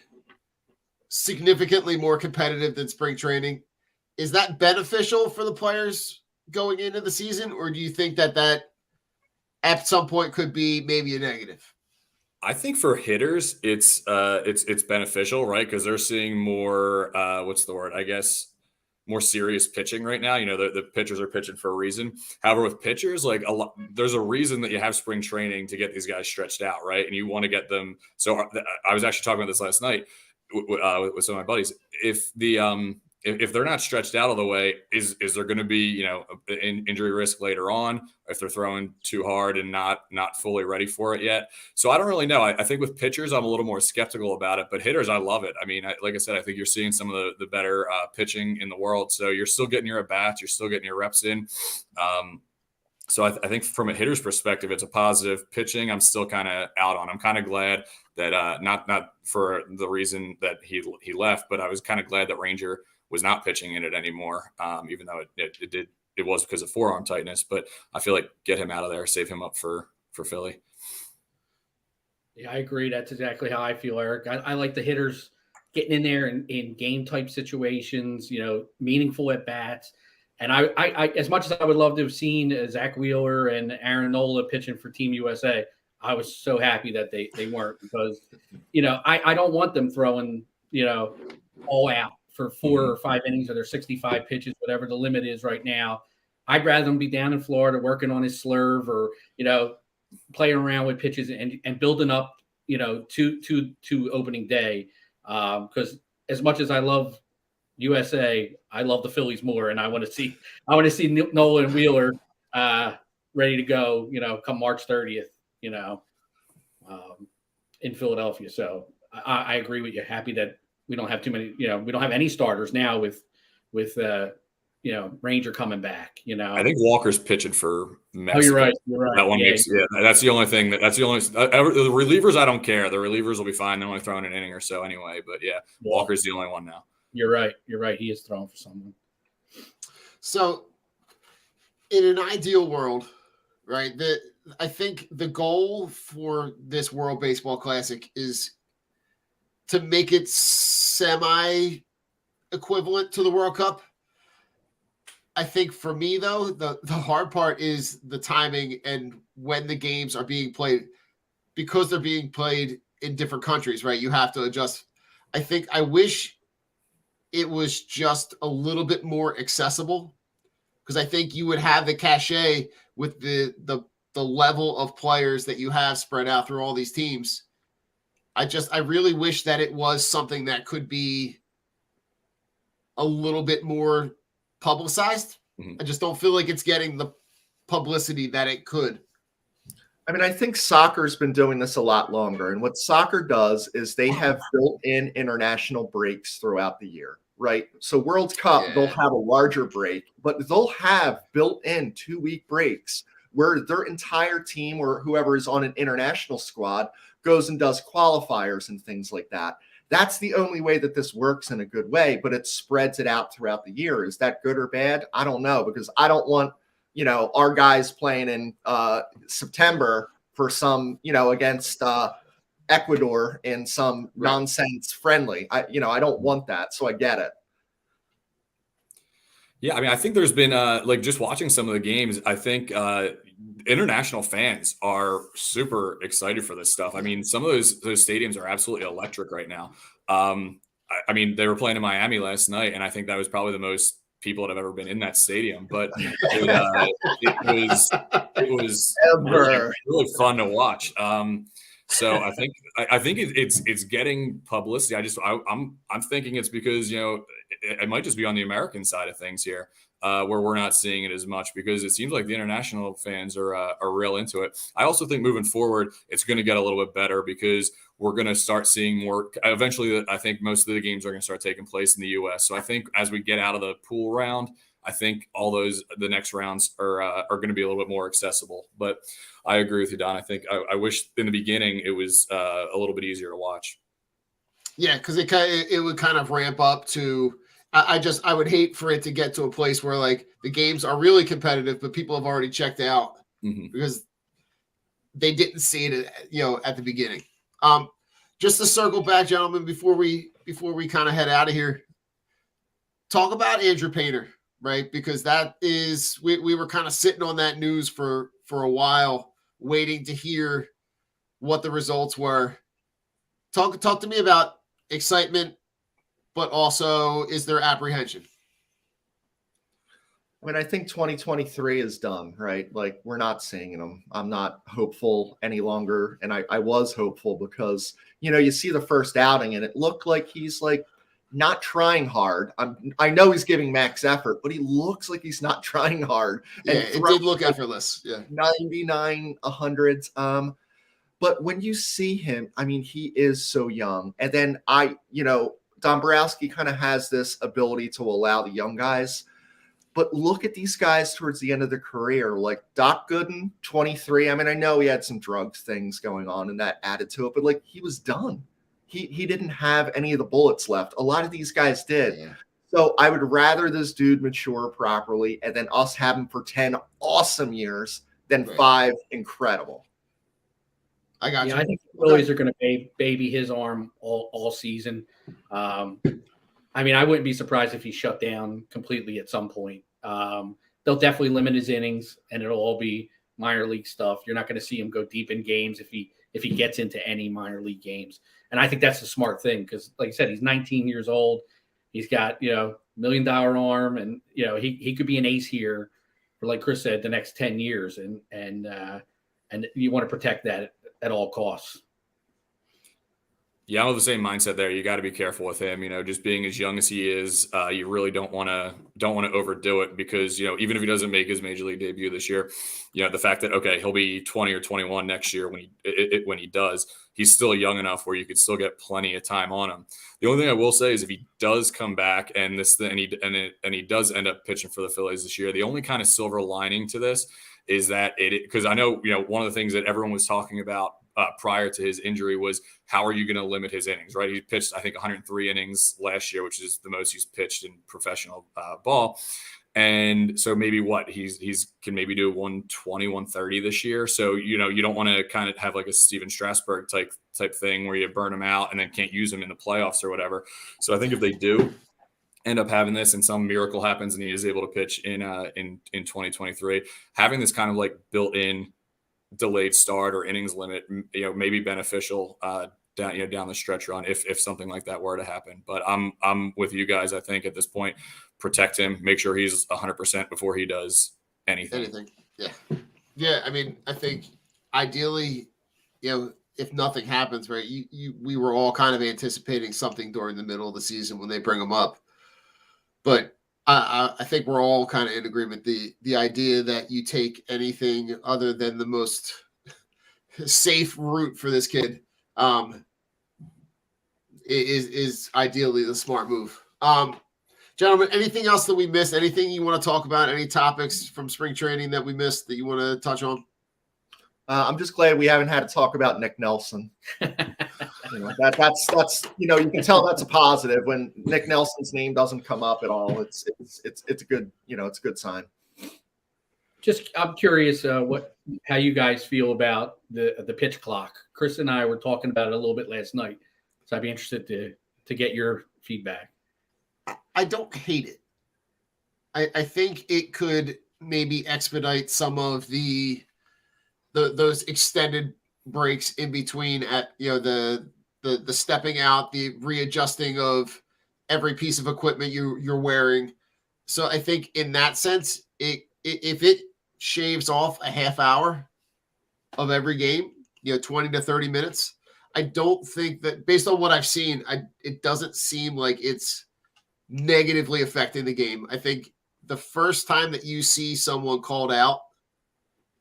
significantly more competitive than spring training, is that beneficial for the players going into the season, or do you think that at some point could be maybe a negative? I think for hitters, it's beneficial, right? Because they're seeing more more serious pitching right now. The pitchers are pitching for a reason. However, with pitchers, there's a reason that you have spring training to get these guys stretched out, right? And you want to get them. So I was actually talking about this last night with some of my buddies. If they're not stretched out all the way, is there going to be an injury risk later on if they're throwing too hard and not fully ready for it yet? So I don't really know. I think with pitchers, I'm a little more skeptical about it, but hitters, I love it. I mean, like I said, I think you're seeing some of the better pitching in the world. So you're still getting your at bats, you're still getting your reps in. So I think from a hitter's perspective, it's a positive. Pitching, I'm still kind of out on. I'm kind of glad that not for the reason that he left, but I was kind of glad that Ranger was not pitching in it anymore, even though it was because of forearm tightness. But I feel like get him out of there, save him up for Philly. Yeah, I agree. That's exactly how I feel, Eric. I like the hitters getting in there in game type situations, meaningful at bats. And I as much as I would love to have seen Zach Wheeler and Aaron Nola pitching for Team USA, I was so happy that they weren't, because I don't want them throwing all out for 4 or 5 innings, or their 65 pitches, whatever the limit is right now. I'd rather them be down in Florida working on his slurve, or playing around with pitches and building up to opening day. Because as much as I love USA, I love the Phillies more, and I want to see Nola and Wheeler ready to go come March 30th in Philadelphia. So I agree with you. Happy that we don't have too many, we don't have any starters now with Ranger coming back, I think Walker's pitching for Mexico. Oh, you're right. That one that's the only thing the relievers, I don't care. The relievers will be fine. They're only throwing an inning or so anyway, but Walker's the only one now. You're right. He is throwing for someone. So in an ideal world, right? I think the goal for this World Baseball Classic is to make it semi equivalent to the World Cup. I think for me, though, the hard part is the timing and when the games are being played, because they're being played in different countries, right? You have to adjust. I wish it was just a little bit more accessible, because I think you would have the cachet with the level of players that you have spread out through all these teams. I really wish that it was something that could be a little bit more publicized. Mhm. I just don't feel like it's getting the publicity that it could. I mean, I think soccer's been doing this a lot longer. And what soccer does is they have built in international breaks throughout the year, right? So World Cup, they'll have a larger break, but they'll have built in 2-week breaks where their entire team or whoever is on an international squad goes and does qualifiers and things like that. That's the only way that this works in a good way, but it spreads it out throughout the year. Is that good or bad? I don't know, because I don't want our guys playing in September for some, against Ecuador in some nonsense friendly. I don't want that. So I get it. Yeah, I mean, I think there's been like just watching some of the games, I think international fans are super excited for this stuff. I mean, some of those stadiums are absolutely electric right now. I mean, they were playing in Miami last night, and I think that was probably the most people that have ever been in that stadium. But it was really fun to watch. So I think it's getting publicity. I'm thinking it's because it might just be on the American side of things here, where we're not seeing it as much, because it seems like the international fans are real into it. I also think moving forward, it's going to get a little bit better, because we're going to start seeing more. Eventually, I think most of the games are going to start taking place in the U.S. So I think as we get out of the pool round, I think the next rounds are going to be a little bit more accessible. But I agree with you, Don. I think I wish in the beginning it was a little bit easier to watch. Yeah, because it would kind of ramp up to. I would hate for it to get to a place where like the games are really competitive, but people have already checked out because they didn't see it, at the beginning. Just to circle back, gentlemen, before we kind of head out of here, talk about Andrew Painter, right? Because that is we were kind of sitting on that news for a while, waiting to hear what the results were. Talk to me about excitement, but also is there apprehension? I mean, I think 2023 is done, right? Like, we're not seeing them. I'm not hopeful any longer. And I was hopeful because, you see the first outing and it looked like he's like not trying hard. I know he's giving max effort, but he looks like he's not trying hard. Yeah, and it did look effortless. Yeah. 99, 100s. But when you see him, I mean, he is so young. And then Dombrowski kind of has this ability to allow the young guys. But look at these guys towards the end of their career, like Doc Gooden, 23. I mean, I know he had some drugs things going on and that added to it, but like he was done. He didn't have any of the bullets left. A lot of these guys did. Yeah. So I would rather this dude mature properly and then us have him for 10 awesome years than 5 incredible. I got you. I think the Phillies are going to baby his arm all season. I mean, I wouldn't be surprised if he shut down completely at some point. They'll definitely limit his innings, and it'll all be minor league stuff. You're not going to see him go deep in games if he gets into any minor league games. And I think that's a smart thing because, like I said, he's 19 years old. He's got $1 million arm, and he could be an ace here for, like Chris said, the next 10 years. And you want to protect that at all costs. Yeah, I'm of the same mindset there. You got to be careful with him. Just being as young as he is, you really don't want to overdo it because even if he doesn't make his major league debut this year, the fact that he'll be 20 or 21 next year when he does, he's still young enough where you could still get plenty of time on him. The only thing I will say is if he does come back and he does end up pitching for the Phillies this year, the only kind of silver lining to this is that because I know one of the things that everyone was talking about prior to his injury was how are you going to limit his innings, right? He pitched, I think, 103 innings last year, which is the most he's pitched in professional ball. And so maybe he's can maybe do 120, 130 this year. So, you don't want to kind of have like a Steven Strasburg type thing where you burn him out and then can't use him in the playoffs or whatever. So I think if they do end up having this and some miracle happens and he is able to pitch in 2023, having this kind of like built-in delayed start or innings limit, may be beneficial down the stretch run if something like that were to happen. But I'm with you guys. I think at this point, protect him, make sure he's 100% before he does anything. Yeah. I mean, I think ideally, if nothing happens, right, we were all kind of anticipating something during the middle of the season when they bring him up. But I think we're all kind of in agreement. The idea that you take anything other than the most safe route for this kid is ideally the smart move. Gentlemen, anything else that we missed? Anything you want to talk about? Any topics from spring training that we missed that you want to touch on? I'm just glad we haven't had to talk about Nick Nelson. That's you can tell that's a positive when Nick Nelson's name doesn't come up at all. It's a good it's a good sign. Just I'm curious how you guys feel about the pitch clock. Chris and I were talking about it a little bit last night, so I'd be interested to get your feedback. I don't hate it. I think it could maybe expedite some of those extended breaks in between at the stepping out, the readjusting of every piece of equipment you're wearing. So I think in that sense, if it shaves off a half hour of every game, 20 to 30 minutes, I don't think that, based on what I've seen, it doesn't seem like it's negatively affecting the game. I think the first time that you see someone called out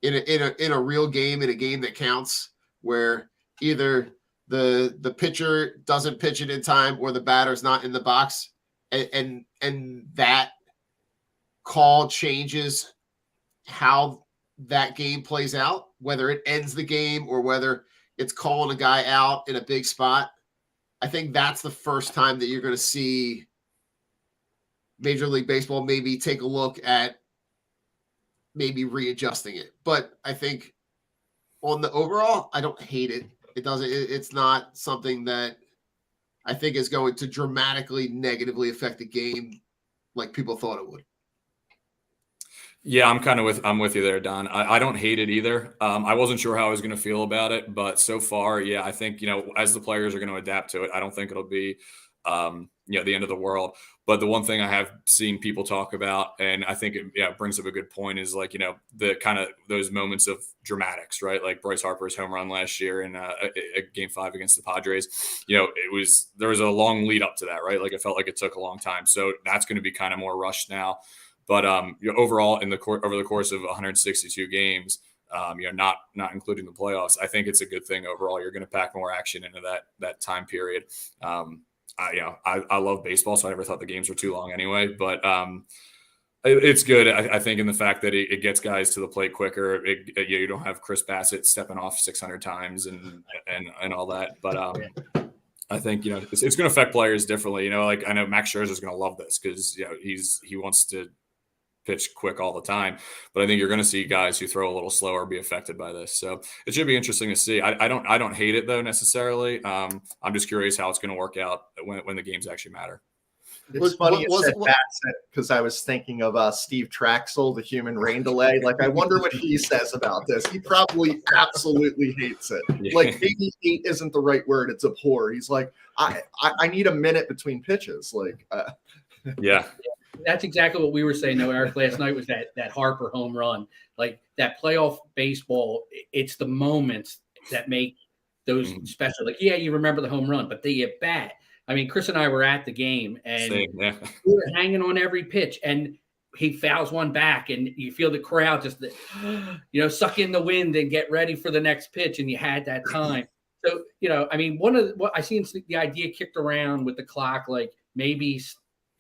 in a real game, in a game that counts, where either the pitcher doesn't pitch it in time or the batter's not in the box, and that call changes how that game plays out, whether it ends the game or whether it's calling a guy out in a big spot. I think that's the first time that you're going to see Major League Baseball maybe take a look at maybe readjusting it. But I think on the overall, I don't hate it. It's not something that I think is going to dramatically negatively affect the game like people thought it would. Yeah, I'm with you there, Don. I don't hate it either. I wasn't sure how I was going to feel about it, but so far, yeah, I think, as the players are going to adapt to it, I don't think it'll be, the end of the world. But the one thing I have seen people talk about, and I think it brings up a good point, is like, the kind of those moments of dramatics, right? Like Bryce Harper's home run last year in Game 5 against the Padres. There was a long lead up to that, right? Like it felt like it took a long time. So that's going to be kind of more rushed now. But overall, over the course of 162 games, not including the playoffs, I think it's a good thing overall. You're going to pack more action into that time period. I love baseball, so I never thought the games were too long anyway. But it's good, I think, in the fact that it gets guys to the plate quicker. You don't have Chris Bassett stepping off 600 times and all that. But I think it's going to affect players differently. Like I know Max Scherzer is going to love this because he wants to pitch quick all the time, but I think you're going to see guys who throw a little slower be affected by this. So it should be interesting to see. I don't hate it though necessarily. I'm just curious how it's going to work out when the games actually matter. It's funny you said Bassett because I was thinking of Steve Traxel, the human rain delay. Like, I wonder what he says about this. He probably absolutely hates it. Yeah. Like, maybe hate isn't the right word. It's abhor. He's like, I need a minute between pitches. Like, yeah. That's exactly what we were saying, though, Eric, last night was that Harper home run. Like that playoff baseball, it's the moments that make those special. Like, yeah, you remember the home run, but the at bat. I mean, Chris and I were at the game, and we were hanging on every pitch, and he fouls one back, and you feel the crowd just, suck in the wind and get ready for the next pitch, and you had that time. So, I mean, what I seen the idea kicked around with the clock, like maybe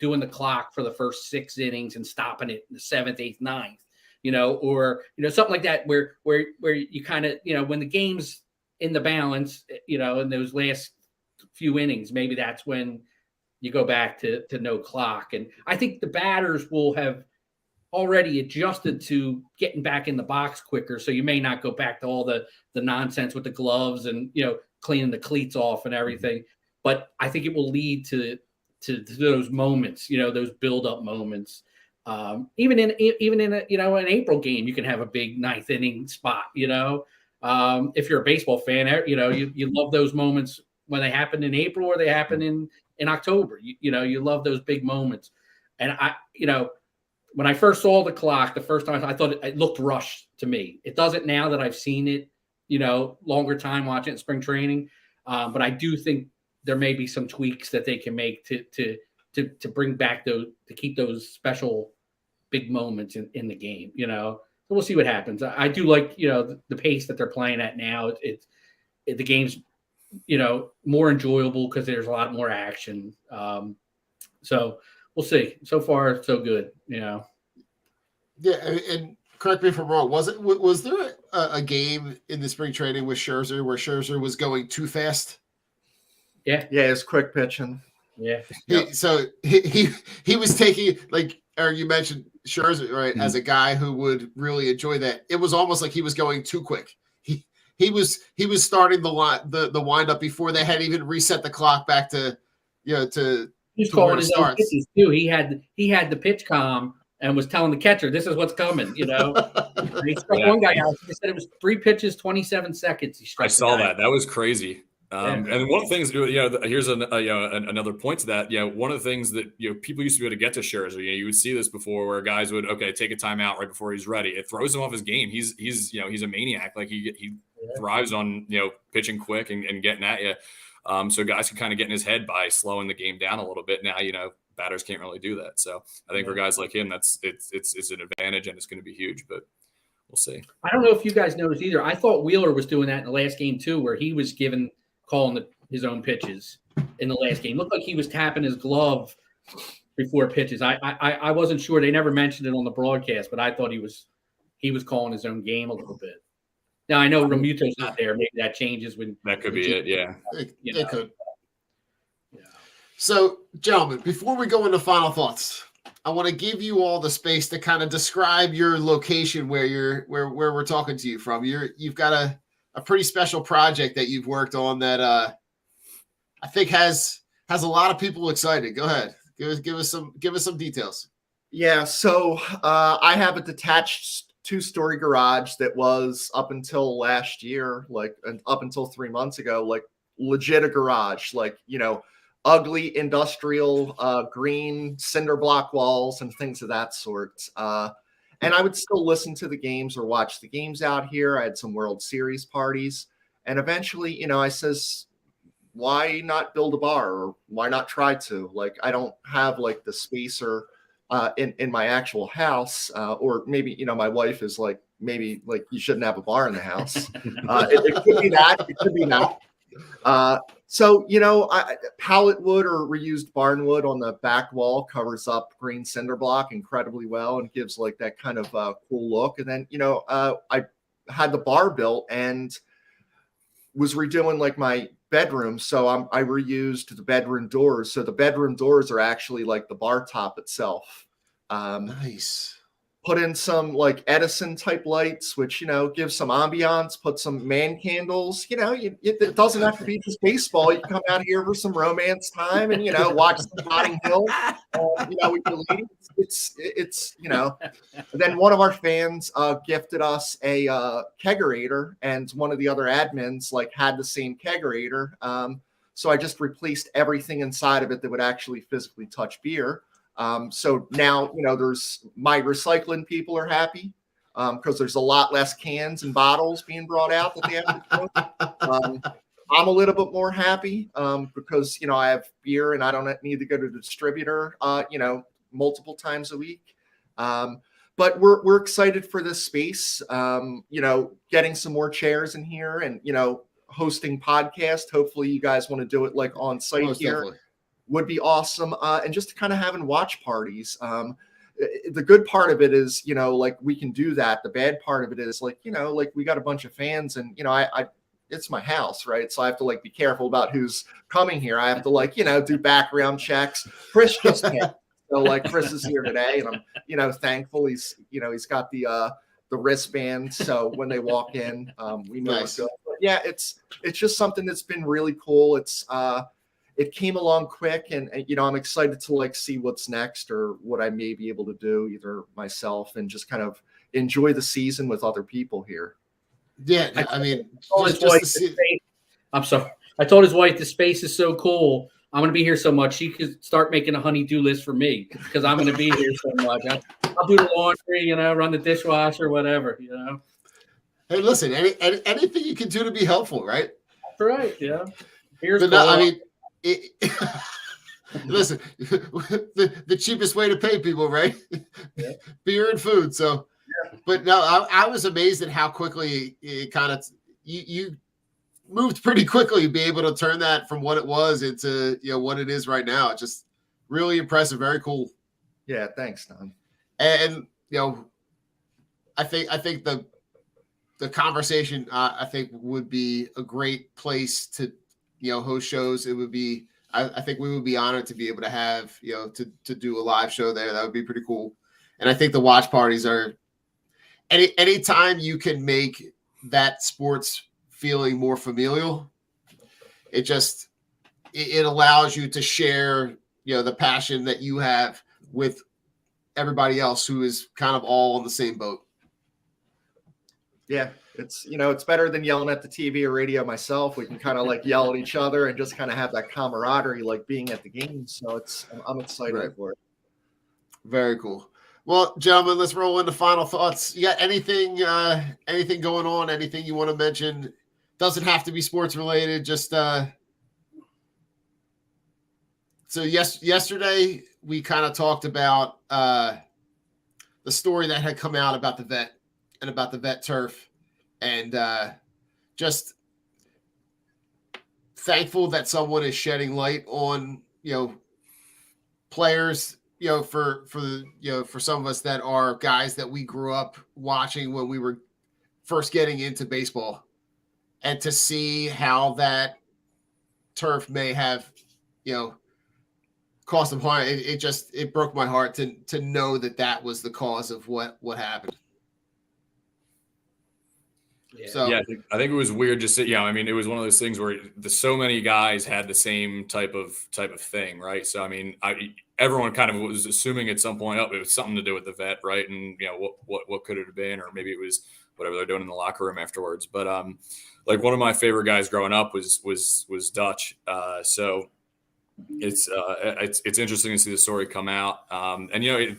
doing the clock for the first 6 innings and stopping it in the 7th, 8th, 9th, or something like that, where you kind of, when the game's in the balance, in those last few innings, maybe that's when you go back to no clock. And I think the batters will have already adjusted to getting back in the box quicker. So you may not go back to all the nonsense with the gloves and, cleaning the cleats off and everything. But I think it will lead to those moments, those build up moments. Even in an April game, you can have a big ninth inning spot, if you're a baseball fan, you love those moments when they happen in April or they happen in October. You love those big moments. And when I first saw the clock the first time, I thought it looked rushed to me. It doesn't now that I've seen it, longer time watching it in spring training. But I do think there may be some tweaks that they can make to bring back to keep those special big moments in the game, So we'll see what happens. I do like, the pace that they're playing at now. The game's, more enjoyable because there's a lot more action. So we'll see. So far, so good, Yeah, and correct me if I'm wrong. Was there a game in the spring training with Scherzer where Scherzer was going too fast? Yeah, it's quick pitching. Yeah. He was taking, like Eric, you mentioned Scherzer, right, as a guy who would really enjoy that. It was almost like he was going too quick. He was starting the wind up before they had even reset the clock back to He's calling his own pitches too. He had the pitch comm and was telling the catcher, "This is what's coming." He struck one guy out. He said it was 3 pitches, 27 seconds. He struck. I saw that. That was crazy. And one of the things, here's another point to that. One of the things that people used to be able to get to Scherzer. You would see this before, where guys would take a timeout right before he's ready. It throws him off his game. He's a maniac. Like he thrives on pitching quick and getting at you. So guys can kind of get in his head by slowing the game down a little bit. Now batters can't really do that. So I think for guys like him, it's an advantage and it's going to be huge. But we'll see. I don't know if you guys noticed either. I thought Wheeler was doing that in the last game too, where he was calling his own pitches in the last game. Looked like he was tapping his glove before pitches. I wasn't sure. They never mentioned it on the broadcast, but I thought he was calling his own game a little bit. Now I know Realmuto's not there. Maybe that changes when that could be it. Yeah, it could. Yeah. So, gentlemen, before we go into final thoughts, I want to give you all the space to kind of describe your location where we're talking to you from. You've got a pretty special project that you've worked on that I think has a lot of people excited. Go ahead, give us some details. Yeah, so I have a detached 2-story garage that was up until last year, up until 3 months ago, legit a garage, ugly industrial green cinder block walls and things of that sort. And I would still listen to the games or watch the games out here. I had some World Series parties. And eventually, I says, why not build a bar, or why not try to? I don't have the space or in my actual house, or maybe, my wife is maybe you shouldn't have a bar in the house. It could be that. It could be that. So, pallet wood or reused barn wood on the back wall covers up green cinder block incredibly well and gives that kind of cool look. And then, I had the bar built and was redoing my bedroom. So I reused the bedroom doors. So the bedroom doors are actually the bar top itself. Nice. Put in some Edison type lights, which, gives some ambiance, put some man candles, it doesn't have to be just baseball. You can come out here for some romance time and, watch some Notting Hill, with your lady. It's And then one of our fans gifted us a kegerator, and one of the other admins had the same kegerator. So I just replaced everything inside of it that would actually physically touch beer. So now, there's my recycling people are happy because there's a lot less cans and bottles being brought out that they have to throw. I'm a little bit more happy because, I have beer and I don't need to go to the distributor, multiple times a week. But we're excited for this space, getting some more chairs in here and, hosting podcast. Hopefully you guys want to do it on site Most here. definitely. Would be awesome. And just kind of having watch parties. The good part of it is, we can do that. The bad part of it is we got a bunch of fans and, I it's my house, right? So I have to be careful about who's coming here. I have to do background checks. Chris just passed. So like Chris is here today, and I'm thankful he's got the wristband, so when they walk in, we know it's good. But yeah, it's just something that's been really cool. It came along quick, and I'm excited to like see what's next or what I may be able to do, either myself and just kind of enjoy the season with other people here. Yeah, I mean, I'm sorry. I told his wife the space is so cool. I'm going to be here so much. She could start making a honey-do list for me because I'm going to be here so much. I'll do the laundry, run the dishwasher, whatever, Hey, listen, anything you can do to be helpful, right? That's right. Yeah. Here's listen, the cheapest way to pay people, right? Yeah. Beer and food. So, but no, I was amazed at how quickly it kind of you moved pretty quickly to be able to turn that from what it was into what it is right now. It's just really impressive, very cool. Yeah, thanks, Don. And I think the conversation I think would be a great place to host shows. It would be I think we would be honored to be able to have to do a live show there. That would be pretty cool. And I think the watch parties are anytime you can make that sports feeling more familial, it allows you to share the passion that you have with everybody else who is kind of all on the same boat. Yeah, it's better than yelling at the TV or radio myself. We can kind of like yell at each other and just kind of have that camaraderie like being at the game. So I'm excited for it. Very cool. Well, gentlemen, let's roll into final thoughts. You got anything going on? Anything you want to mention? Doesn't have to be sports related. Just so yesterday we kind of talked about the story that had come out about the vet and about the vet turf, and just thankful that someone is shedding light on players. For some of us that are guys that we grew up watching when we were first getting into baseball, and to see how that turf may have, cost them harm. It broke my heart to know that was the cause of what happened. Yeah. So yeah, I think it was weird. Just I mean, it was one of those things where so many guys had the same type of thing, right? So I mean, everyone kind of was assuming at some point, it was something to do with the vet, right? And what could it have been, or maybe it was whatever they're doing in the locker room afterwards. But like one of my favorite guys growing up was Dutch. So it's interesting to see the story come out. And it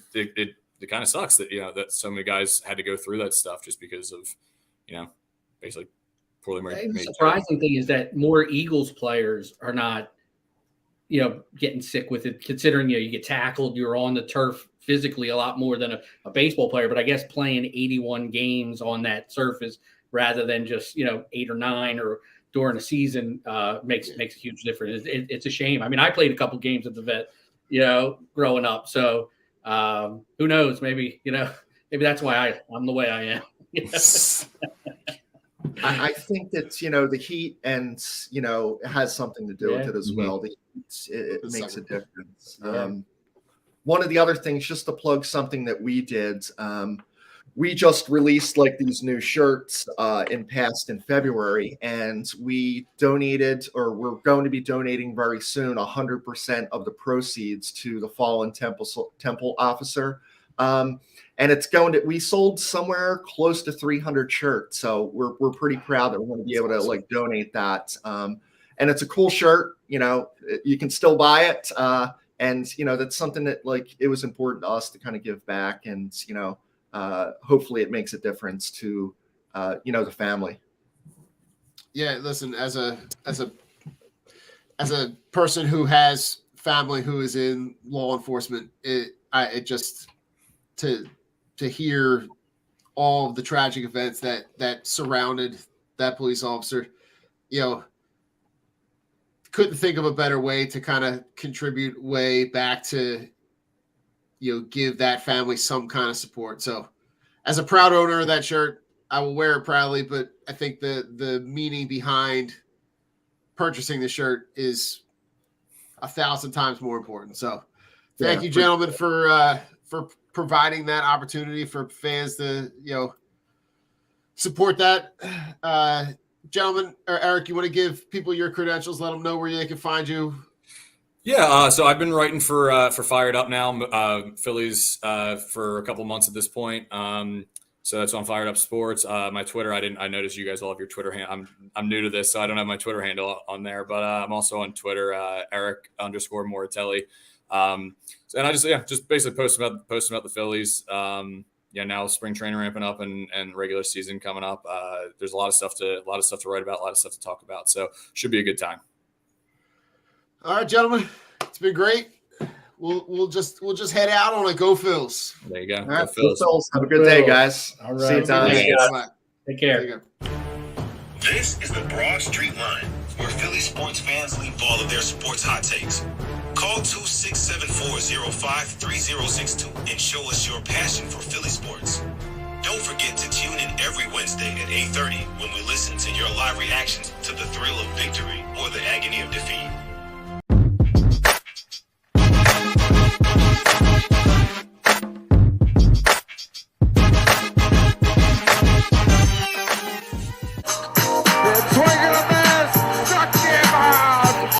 kind of sucks that that so many guys had to go through that stuff just because of basically poorly made. The surprising thing is that more Eagles players are not, getting sick with it, considering, you get tackled, you're on the turf physically a lot more than a baseball player. But I guess playing 81 games on that surface rather than just, 8 or 9 or during a season makes a huge difference. It's a shame. I mean, I played a couple games at the vet, growing up. So who knows? Maybe that's why I'm the way I am. I think that the heat and has something to do with it as well. The heat, it makes a difference. Yeah. One of the other things, just to plug something that we did, we just released like these new shirts in February, and we donated, or we're going to be donating very soon, 100% of the proceeds to the fallen temple officer. And we sold somewhere close to 300 shirts. So we're pretty proud that we're going to be able to like donate that. And it's a cool shirt, you can still buy it. And that's something that like, it was important to us to kind of give back, and, hopefully it makes a difference to, the family. Yeah. Listen, as a person who has family who is in law enforcement, to hear all of the tragic events that surrounded that police officer, couldn't think of a better way to kind of contribute way back to, give that family some kind of support. So as a proud owner of that shirt, I will wear it proudly, but I think the meaning behind purchasing the shirt is 1,000 times more important. So Thank you, gentlemen, for providing that opportunity for fans to, support that. Gentlemen, or Eric, you want to give people your credentials? Let them know where they can find you. Yeah, so I've been writing for Fired Up now, Phillies for a couple months at this point. So that's on Fired Up Sports. My Twitter, I noticed you guys all have your Twitter handle. I'm new to this, so I don't have my Twitter handle on there, but I'm also on Twitter, Eric_Moratelli. And I just basically post about the Phillies. Now spring training ramping up and regular season coming up. There's a lot of stuff to write about, a lot of stuff to talk about. So should be a good time. All right, gentlemen, it's been great. We'll just head out on a Go Phils. There you go. All right, Go Phils. Have a good day, guys. All right. See you, Tom. Take care. This is the Broad Street Line, where Philly sports fans leave all of their sports hot takes. Call 267-405-3062 and show us your passion for Philly sports. Don't forget to tune in every Wednesday at 8:30 when we listen to your live reactions to the thrill of victory or the agony of defeat.